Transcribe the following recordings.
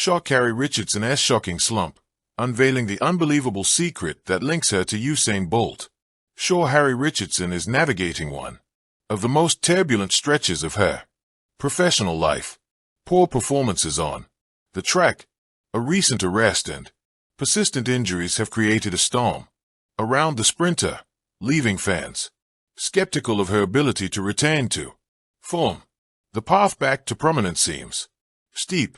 Sha Carri Richardson's shocking slump, unveiling the unbelievable secret that links her to Usain Bolt. Sha Carri Richardson is navigating one of the most turbulent stretches of her professional life. Poor performances on the track, a recent arrest, and persistent injuries have created a storm around the sprinter, leaving fans skeptical of her ability to return to form. The path back to prominence seems steep,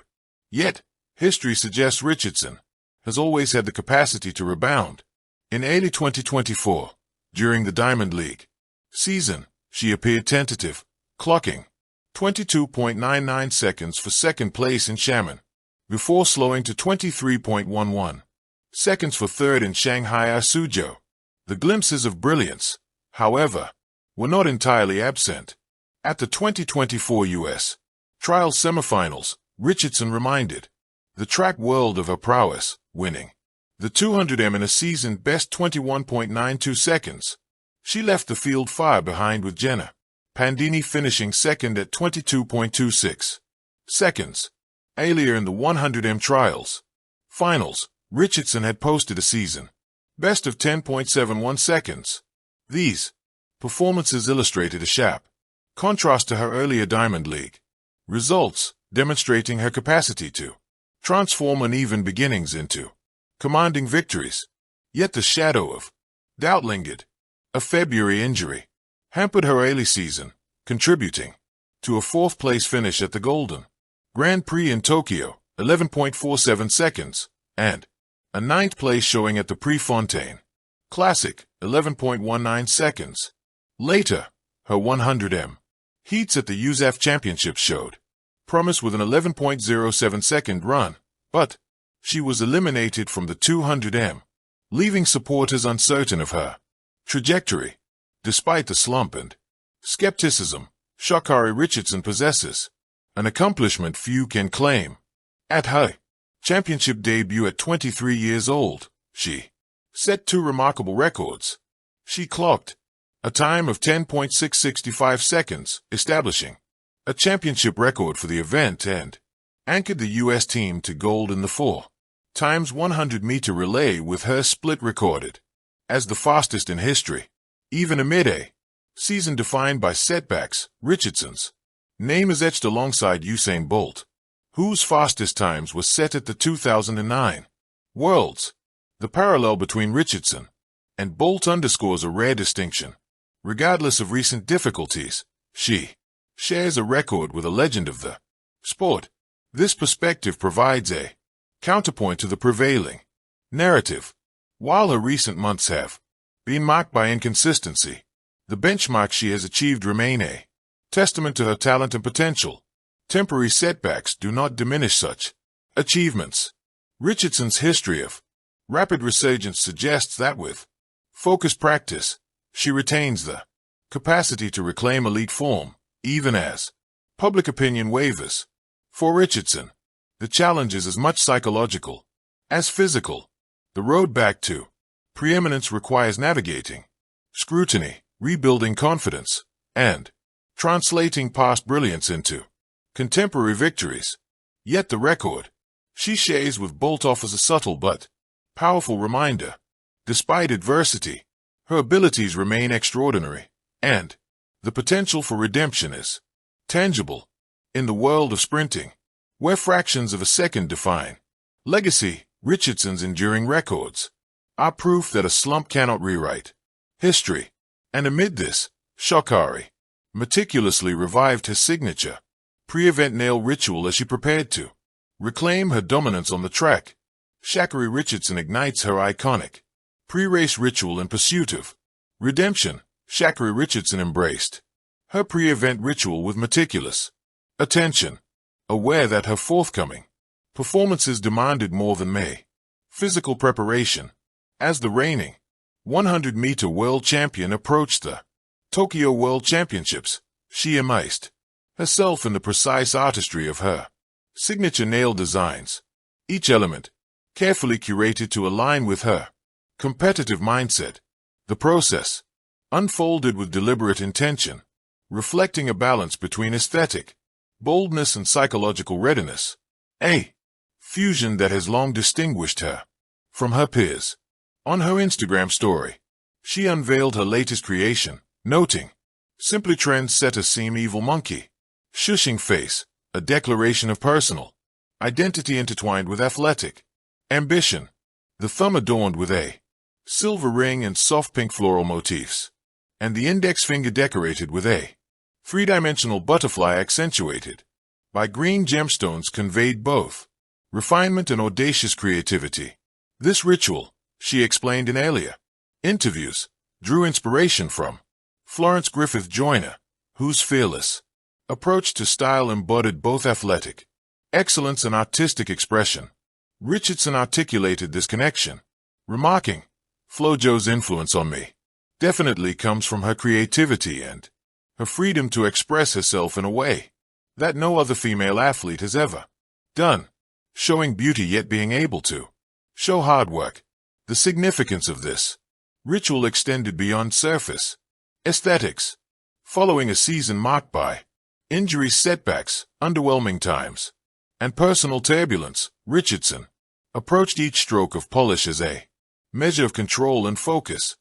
yet history suggests Richardson has always had the capacity to rebound. In early 2024, during the Diamond League season, she appeared tentative, clocking 22.99 seconds for second place in Xiamen, before slowing to 23.11 seconds for third in Shanghai Suzhou. The glimpses of brilliance, however, were not entirely absent. At the 2024 U.S. trial semifinals, Richardson reminded the track world of her prowess, winning the 200m in a season-best 21.92 seconds. She left the field far behind, with Jenna Pandini finishing second at 22.26 seconds. Earlier in the 100m trials finals, Richardson had posted a season best of 10.71 seconds. These performances illustrated a sharp contrast to her earlier Diamond League results, demonstrating her capacity to transform uneven beginnings into commanding victories. Yet the shadow of doubt lingered. A February injury hampered her early season, contributing to a fourth-place finish at the Golden Grand Prix in Tokyo, 11.47 seconds, and a ninth-place showing at the Prefontaine Classic, 11.19 seconds. Later, her 100m heats at the USAF Championship showed promise with an 11.07-second run, but she was eliminated from the 200m, leaving supporters uncertain of her trajectory. Despite the slump and skepticism, Sha Carri Richardson possesses an accomplishment few can claim. At her championship debut at 23 years old, she set two remarkable records. She clocked a time of 10.665 seconds, establishing a championship record for the event, and anchored the U.S. team to gold in the 4x100-meter relay, with her split recorded as the fastest in history. Even amid a season defined by setbacks, Richardson's name is etched alongside Usain Bolt, whose fastest times were set at the 2009 Worlds. The parallel between Richardson and Bolt underscores a rare distinction. Regardless of recent difficulties, she shares a record with a legend of the sport. This perspective provides a counterpoint to the prevailing narrative. While her recent months have been marked by inconsistency, the benchmark she has achieved remain a testament to her talent and potential. Temporary setbacks do not diminish such achievements. Richardson's history of rapid resurgence suggests that with focused practice, she retains the capacity to reclaim elite form, even as public opinion wavers. For Richardson, the challenge is as much psychological as physical. The road back to preeminence requires navigating scrutiny, rebuilding confidence, and translating past brilliance into contemporary victories. Yet the record she shares with Bolt offers a subtle but powerful reminder. Despite adversity, her abilities remain extraordinary, and the potential for redemption is tangible. In the world of sprinting, where fractions of a second define legacy, Richardson's enduring records are proof that a slump cannot rewrite history. And amid this, Sha Carri meticulously revived her signature pre-event nail ritual as she prepared to reclaim her dominance on the track. Sha Carri Richardson ignites her iconic pre-race ritual in pursuit of redemption. Sha Carri Richardson embraced her pre-event ritual with meticulous attention, aware that her forthcoming performances demanded more than mere physical preparation. As the reigning 100-meter world champion approached the Tokyo World Championships, she immersed herself in the precise artistry of her signature nail designs, each element carefully curated to align with her competitive mindset. The process unfolded with deliberate intention, reflecting a balance between aesthetic boldness and psychological readiness. A fusion that has long distinguished her from her peers. On her Instagram story, she unveiled her latest creation, noting, "Simply trendsetter seem evil monkey. Shushing face, a declaration of personal identity intertwined with athletic ambition. The thumb adorned with a silver ring and soft pink floral motifs, and the index finger decorated with a three-dimensional butterfly accentuated by green gemstones conveyed both refinement and audacious creativity. This ritual," she explained in earlier interviews, "drew inspiration from Florence Griffith Joyner, whose fearless approach to style embodied both athletic excellence and artistic expression." Richardson articulated this connection, remarking, "FloJo's influence on me definitely comes from her creativity and her freedom to express herself in a way that no other female athlete has ever done, showing beauty yet being able to show hard work." The significance of this ritual extended beyond surface aesthetics. Following a season marked by injuries, setbacks, underwhelming times, and personal turbulence, Richardson approached each stroke of polish as a measure of control and focus.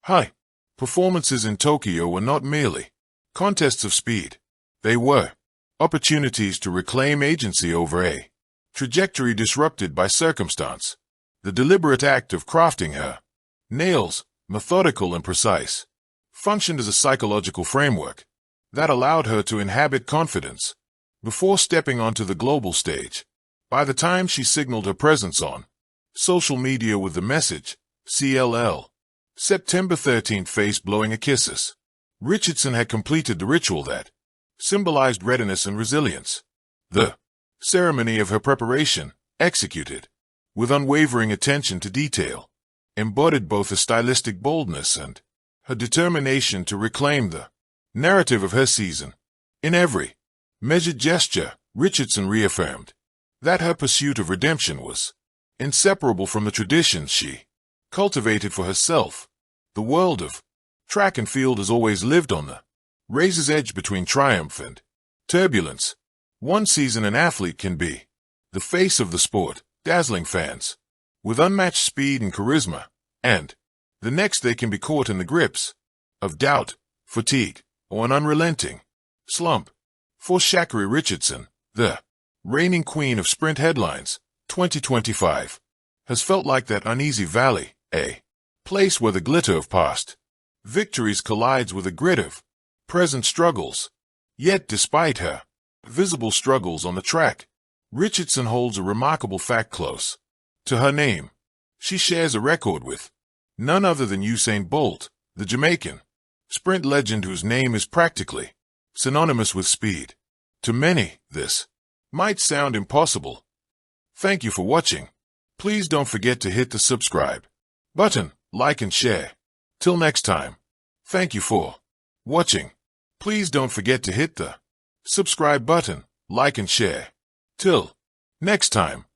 Her performances in Tokyo were not merely contests of speed. They were opportunities to reclaim agency over a trajectory disrupted by circumstance. The deliberate act of crafting her nails, methodical and precise, functioned as a psychological framework that allowed her to inhabit confidence before stepping onto the global stage. By the time she signaled her presence on social media with the message, CLL, September 13th face blowing a kisses, Richardson had completed the ritual that symbolized readiness and resilience. The ceremony of her preparation, executed with unwavering attention to detail, embodied both a stylistic boldness and her determination to reclaim the narrative of her season. In every measured gesture, Richardson reaffirmed that her pursuit of redemption was inseparable from the traditions she cultivated for herself. The world of track and field has always lived on the razor's edge between triumph and turbulence. One season an athlete can be the face of the sport, dazzling fans with unmatched speed and charisma, and the next they can be caught in the grips of doubt, fatigue, or an unrelenting slump. For Sha Carri Richardson, the reigning queen of sprint headlines, 2025, has felt like that uneasy valley, a place where the glitter of past victories collides with the grit of present struggles. Yet despite her visible struggles on the track, Richardson holds a remarkable fact close to her name. She shares a record with none other than Usain Bolt, the Jamaican sprint legend whose name is practically synonymous with speed. To many, this might sound impossible. Thank you for watching. Please don't forget to hit the subscribe button, like and share. Till next time. Thank you for watching. Please don't forget to hit the subscribe button, like and share. Till next time.